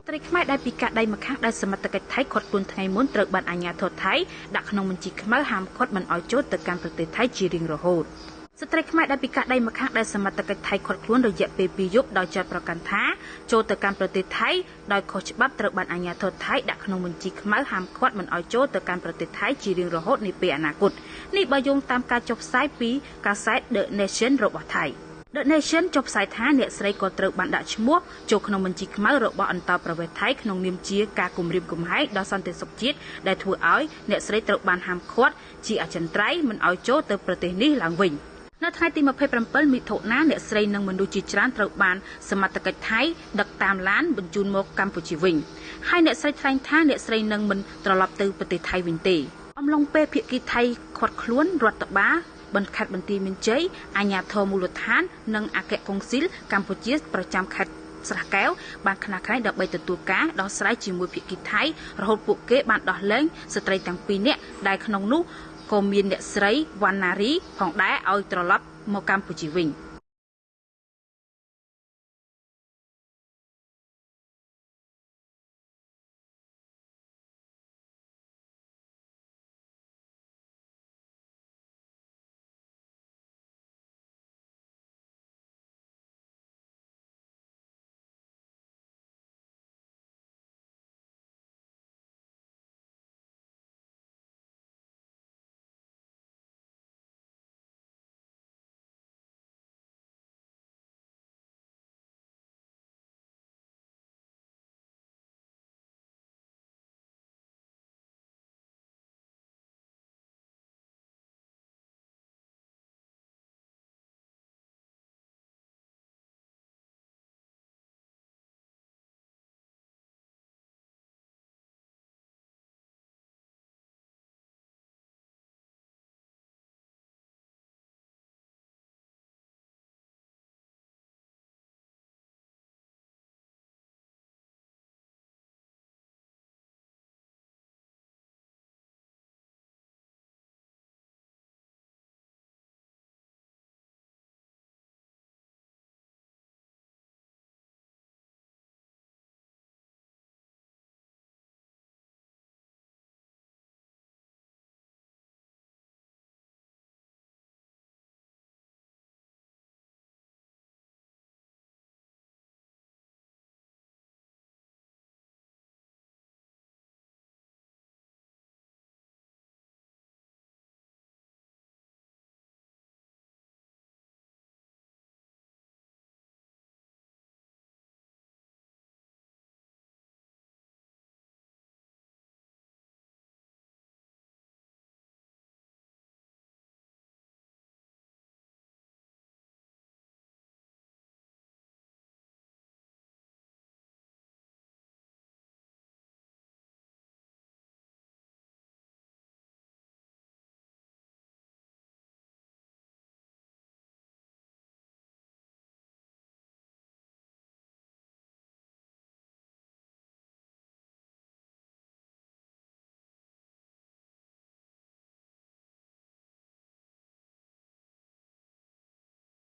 ត្រីខ្មែរដែលពីកាដៃម្ខាងដែលសមត្ថកិច្ចថៃខាត់ខ្លួនថ្ងៃមុនត្រូវបានអាជ្ញាធរថៃដាក់ក្នុងបញ្ជីខ្មៅហាមឃាត់មិនឲ្យចូលទៅកាន់ប្រទេសថៃជារៀងរហូតស្ត្រីខ្មែរដែលពីកាដៃម្ខាងដែលសមត្ថកិច្ចថៃខាត់ខ្លួនរយៈពេល2យប់ដោយចាត់ប្រកាន់ថាចូលទៅកាន់ប្រទេសថៃដោយខុសច្បាប់ត្រូវបានអាជ្ញាធរថៃដាក់ក្នុងបញ្ជីខ្មៅហាមឃាត់មិនឲ្យចូលទៅកាន់ប្រទេសថៃជារៀងរហូតនាពេលអនាគតនេះបើយោងតាមការចុះផ្សាយពីកាសែត The Nation របស់ថៃThe Nation ចុះផ្សាយថាអ្នកស្រីក៏ត្រូវបានដាក់ឈ្មោះចូលក្នុងបញ្ជីខ្មៅរបស់អន្តរប្រវេសន៍ថៃក្នុងនាមជាការគំរាមកំហែងដល់សន្តិសុខជាតិដែលធ្វើឲ្យអ្នកស្រីត្រូវបានហាមឃាត់ជាអចិន្ត្រៃយ៍មិនឲ្យចូលទៅប្រទេសនេះឡើងវិញនៅថ្ងៃទី27មិថុនាអ្នកស្រីនិងមនុស្សជាច្រើនត្រូវបានសមត្ថកិច្ចថៃដឹកតាមឡានបញ្ជូនមកកម្ពុជាវិញហើយអ្នកស្រីថ្លែងថាអ្នកស្រីនឹងមិនត្រឡប់ទៅប្រទេសថៃវិញទេអំឡុងពេលភាគីថៃឃាត់ខ្លួនរដ្ឋបាលបន្ខេត្តបន្ទាយមានជ័យអាជ្ញាធរមូលដ្ឋាននិងអគ្គកុងស៊ិលកម្ពុជាប្រចាំខេត្តស្រះកែវបានខ្នះខ្នែងដើម្បីទទួលការដោះស្រាយជាមួយភាគីថៃរហូតពួកគេបានដោះលែងស្ត្រីទាំងពីរនាក់ដែលក្នុងនោះក៏មានអ្នកស្រីវណ្ណារីផងដែរឲ្យត្រឡប់មកកម្ពុជាវិញ។